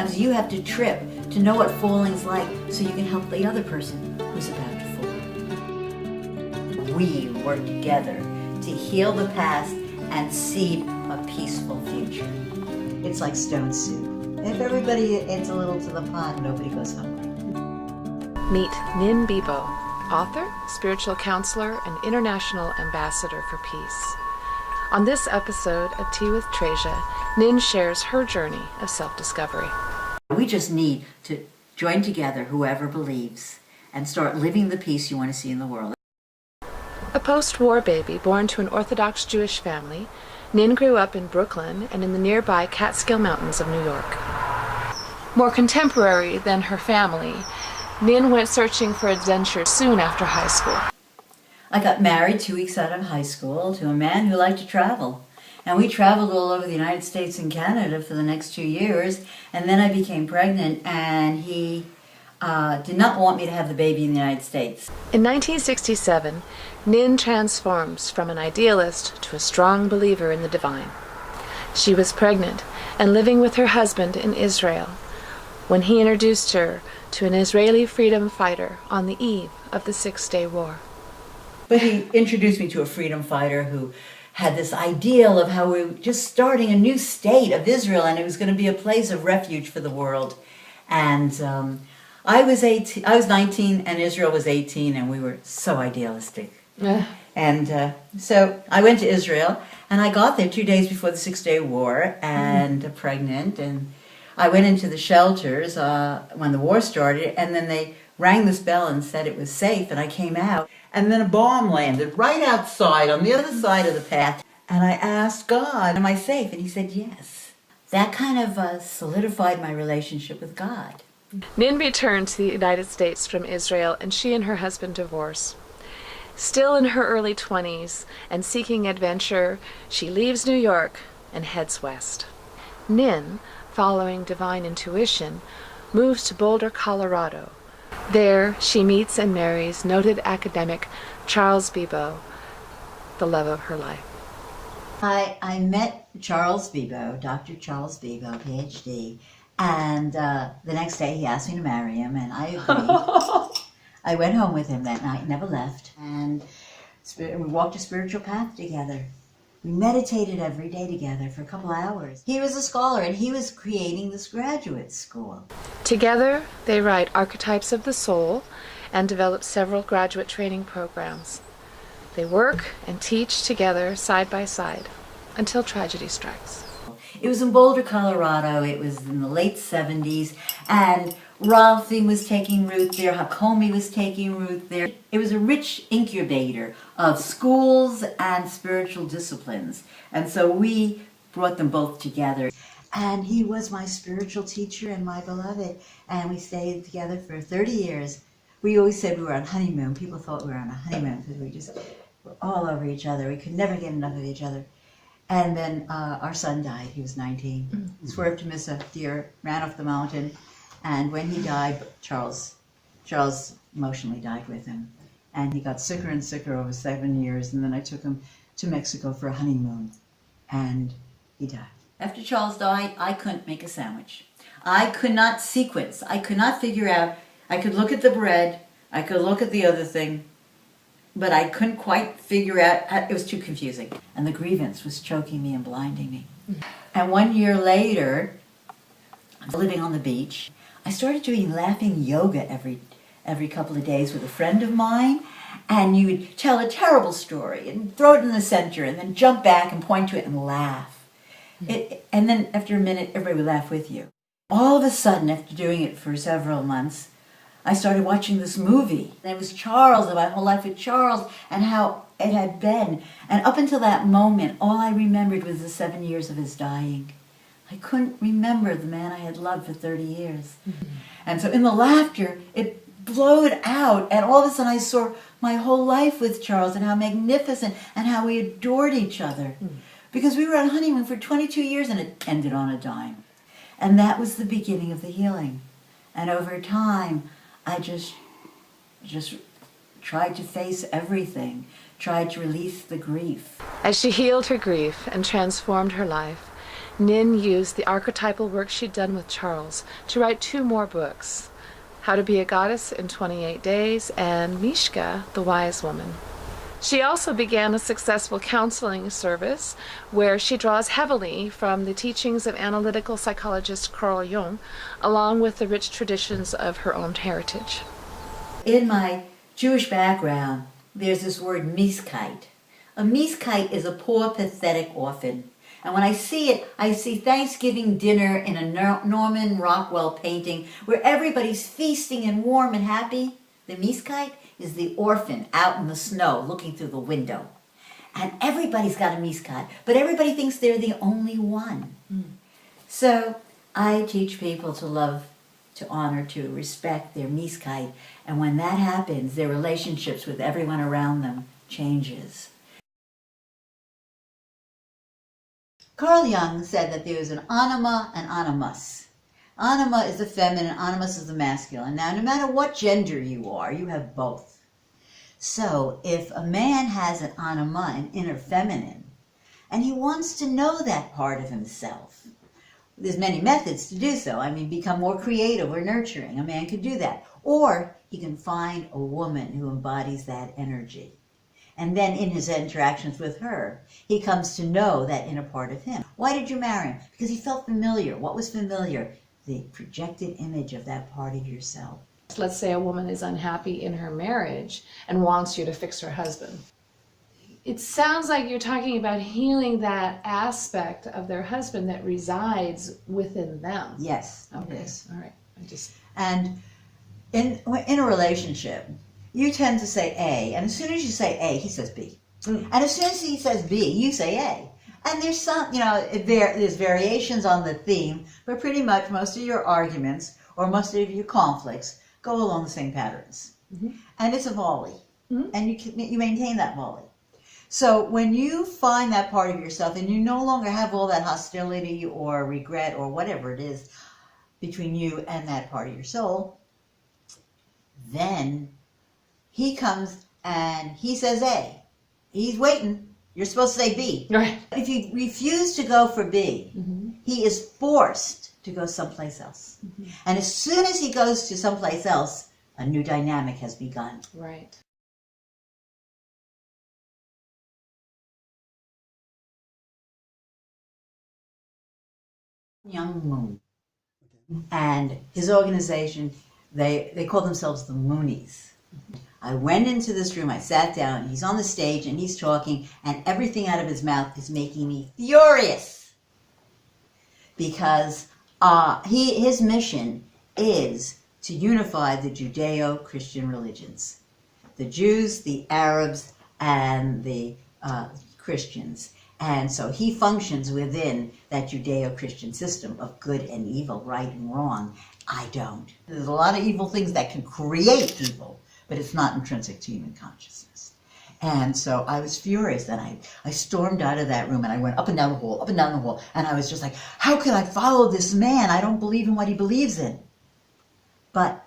sometimes you have to trip to know what falling's like so you can help the other person who's about to fall. We work together to heal the past and seed a peaceful future. It's like stone soup. If everybody adds a little to the pot, nobody goes hungry. Meet Nin Bebeau, author, spiritual counselor, and international ambassador for peace. On this episode of Tea With Trazia, Nin shares her journey of self-discovery. We just need to join together, whoever believes, and start living the peace you want to see in the world. A post-war baby born to an Orthodox Jewish family, Nin grew up in Brooklyn and in the nearby Catskill Mountains of New York. More contemporary than her family, Nin went searching for adventure soon after high school. I got married 2 weeks out of high school to a man who liked to travel. And we traveled all over the United States and Canada for the next 2 years. And then I became pregnant, and he did not want me to have the baby in the United States. In 1967, Nin transforms from an idealist to a strong believer in the divine. She was pregnant and living with her husband in Israel when he introduced her to an Israeli freedom fighter on the eve of the Six-Day War. But he introduced me to a freedom fighter who had this ideal of how we were just starting a new state of Israel, and it was going to be a place of refuge for the world. And I was 19, and Israel was 18, and we were so idealistic. And so I went to Israel, and I got there 2 days before the Six-Day War, and pregnant, and I went into the shelters when the war started, and then they rang this bell and said it was safe, and I came out, and then a bomb landed right outside on the other side of the path, and I asked God, am I safe? And he said yes. That kind of solidified my relationship with God. Nin returned to the United States from Israel, and she and her husband divorced. Still in her early 20s and seeking adventure, she leaves New York and heads west. Nin, following divine intuition, moves to Boulder, Colorado. There, she meets and marries noted academic Charles Bebeau, the love of her life. I met Charles Bebeau, Dr. Charles Bebeau, PhD, and the next day he asked me to marry him, and I agreed. I went home with him that night, never left, and we walked a spiritual path together. We meditated every day together for a couple hours. He was a scholar, and he was creating this graduate school. Together, they write Archetypes of the Soul and develop several graduate training programs. They work and teach together side by side until tragedy strikes. It was in Boulder, Colorado. It was in the late 70s, and Rolfing was taking root there. Hakomi was taking root there. It was a rich incubator of schools and spiritual disciplines, and so we brought them both together. And he was my spiritual teacher and my beloved, and we stayed together for 30 years. We always said we were on honeymoon. People thought we were on a honeymoon because we just were all over each other. We could never get enough of each other. And then our son died. He was 19. Swerved to miss a deer, ran off the mountain. And when he died, Charles emotionally died with him. And he got sicker and sicker over 7 years. And then I took him to Mexico for a honeymoon. And he died. After Charles died, I couldn't make a sandwich. I could not sequence. I could not figure out. I could look at the bread. I could look at the other thing. But I couldn't quite figure out. It was too confusing. And the grievance was choking me and blinding me. And 1 year later, I was living on the beach. I started doing laughing yoga every couple of days with a friend of mine, and you would tell a terrible story and throw it in the center and then jump back and point to it and laugh. And then after a minute, everybody would laugh with you. All of a sudden, after doing it for several months, I started watching this movie. And it was Charles, and my whole life with Charles, and how it had been. And up until that moment, all I remembered was the 7 years of his dying. I couldn't remember the man I had loved for 30 years. And so in the laughter, it blowed out, and all of a sudden I saw my whole life with Charles and how magnificent and how we adored each other. Because we were on honeymoon for 22 years and it ended on a dime. And that was the beginning of the healing. And over time, I just tried to face everything, tried to release the grief. As she healed her grief and transformed her life, Nin used the archetypal work she'd done with Charles to write 2 more books, How to Be a Goddess in 28 Days and Mishka, the Wise Woman. She also began a successful counseling service where she draws heavily from the teachings of analytical psychologist Carl Jung, along with the rich traditions of her own heritage. In my Jewish background, there's this word miskite. A miskite is a poor, pathetic orphan. And when I see it, I see Thanksgiving dinner in a Norman Rockwell painting where everybody's feasting and warm and happy. The miskite is the orphan out in the snow looking through the window. And everybody's got a miskite, but everybody thinks they're the only one. So I teach people to love, to honor, to respect their miskite. And when that happens, their relationships with everyone around them changes. Carl Jung said that there is an anima and animus. Anima is the feminine, animus is the masculine. Now, no matter what gender you are, you have both. So, if a man has an anima, an inner feminine, and he wants to know that part of himself, there's many methods to do so. I mean, become more creative or nurturing. A man could do that. Or he can find a woman who embodies that energy. And then in his interactions with her, he comes to know that inner part of him. Why did you marry him? Because he felt familiar. What was familiar? The projected image of that part of yourself. Let's say a woman is unhappy in her marriage and wants you to fix her husband. It sounds like you're talking about healing that aspect of their husband that resides within them. Yes. Okay. Yes. All right. And in a relationship, you tend to say A, and as soon as you say A, he says B. And as soon as he says B, you say A. And there's some, there's variations on the theme, but pretty much most of your arguments or most of your conflicts go along the same patterns. And it's a volley. And you maintain that volley. So when you find that part of yourself and you no longer have all that hostility or regret or whatever it is between you and that part of your soul, then he comes and he says A. He's waiting. You're supposed to say B. Right. If you refuse to go for B, he is forced to go someplace else. And as soon as he goes to someplace else, a new dynamic has begun. Right. Young Moon. And his organization, they call themselves the Moonies. I went into this room, I sat down, he's on the stage and he's talking, and everything out of his mouth is making me furious. Because his mission is to unify the Judeo-Christian religions. The Jews, the Arabs, and the Christians. And so he functions within that Judeo-Christian system of good and evil, right and wrong. I don't. There's a lot of evil things that can create evil, but it's not intrinsic to human consciousness. And so I was furious, and I stormed out of that room, and I went up and down the hall, and I was just like, how can I follow this man? I don't believe in what he believes in. But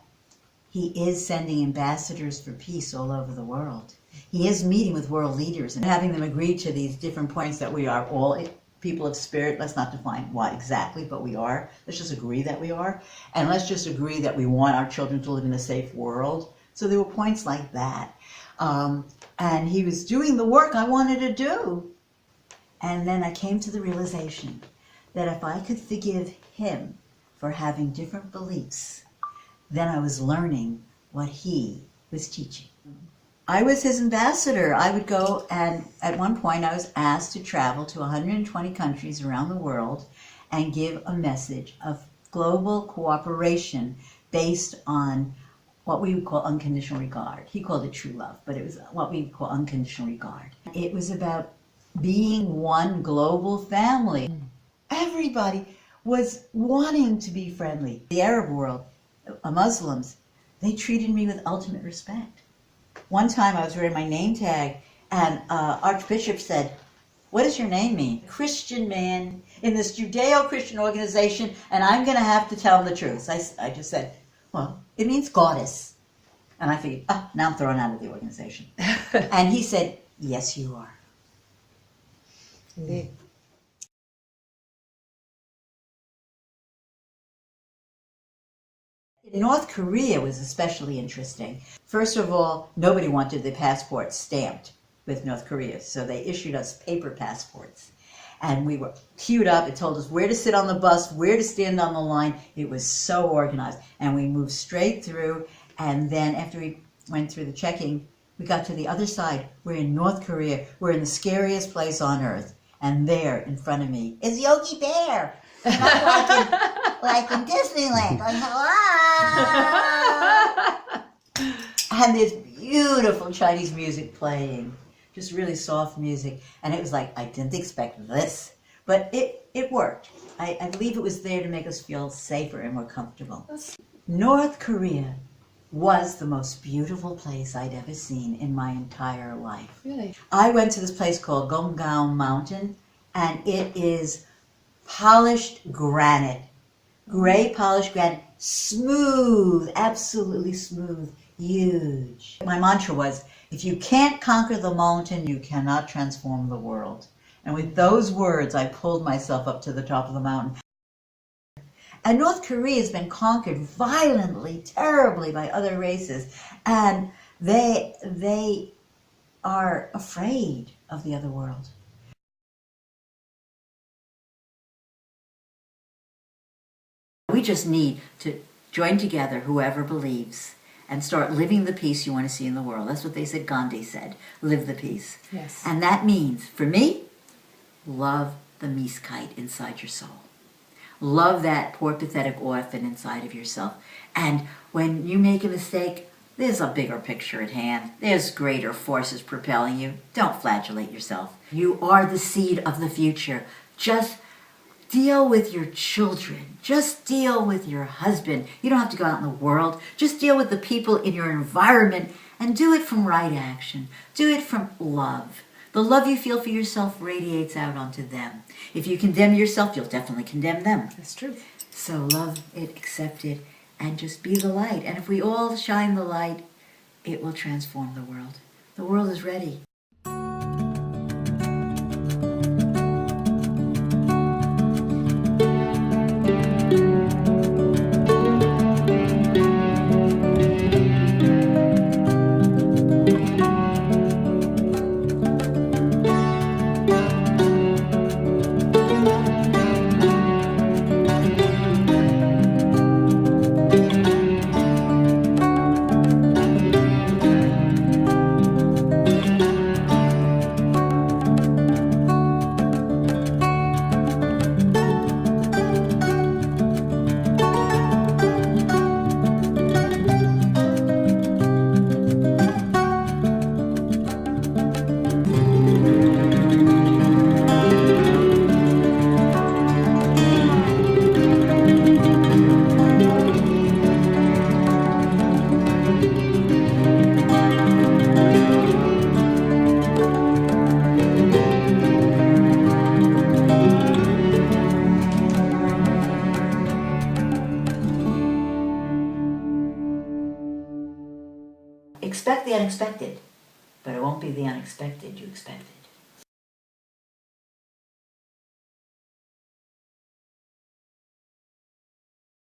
he is sending ambassadors for peace all over the world. He is meeting with world leaders and having them agree to these different points that we are all people of spirit. Let's not define what exactly, but we are. Let's just agree that we are. And let's just agree that we want our children to live in a safe world. So there were points like that. And he was doing the work I wanted to do. And then I came to the realization that if I could forgive him for having different beliefs, then I was learning what he was teaching. I was his ambassador. I would go, and at one point I was asked to travel to 120 countries around the world and give a message of global cooperation based on what we would call unconditional regard. He called it true love, but it was what we would call unconditional regard. It was about being one global family. Everybody was wanting to be friendly. The Arab world, Muslims, they treated me with ultimate respect. One time I was wearing my name tag, and Archbishop said, what does your name mean? Christian man in this Judeo-Christian organization, and I'm going to have to tell him the truth. I just said, well, it means goddess. And I figured, now I'm thrown out of the organization. And he said, yes, you are. Indeed. North Korea was especially interesting. First of all, nobody wanted their passports stamped with North Korea, so they issued us paper passports. And we were queued up. It told us where to sit on the bus, where to stand on the line. It was so organized. And we moved straight through, and then after we went through the checking, we got to the other side. We're in North Korea. We're in the scariest place on earth. And there, in front of me, is Yogi Bear. Like in Disneyland, going, hello! And there's beautiful Chinese music playing, just really soft music. And it was like, I didn't expect this, but it worked. I believe it was there to make us feel safer and more comfortable. North Korea was the most beautiful place I'd ever seen in my entire life. Really? I went to this place called Gonggao Mountain, and it is polished granite, gray polished granite, smooth, absolutely smooth, huge. My mantra was, if you can't conquer the mountain, you cannot transform the world. And with those words, I pulled myself up to the top of the mountain. And North Korea has been conquered violently, terribly by other races, and they are afraid of the other world. We just need to join together, whoever believes, and start living the peace you want to see in the world. That's what they said, Gandhi said, live the peace. Yes. And that means, for me, love the miskite inside your soul. Love that poor, pathetic orphan inside of yourself. And when you make a mistake, there's a bigger picture at hand. There's greater forces propelling you. Don't flagellate yourself. You are the seed of the future. Just deal with your children. Just deal with your husband. You don't have to go out in the world. Just deal with the people in your environment and do it from right action. Do it from love. The love you feel for yourself radiates out onto them. If you condemn yourself, you'll definitely condemn them. That's true. So love it, accept it, and just be the light. And if we all shine the light, it will transform the world. The world is ready. Expect the unexpected, but it won't be the unexpected you expected.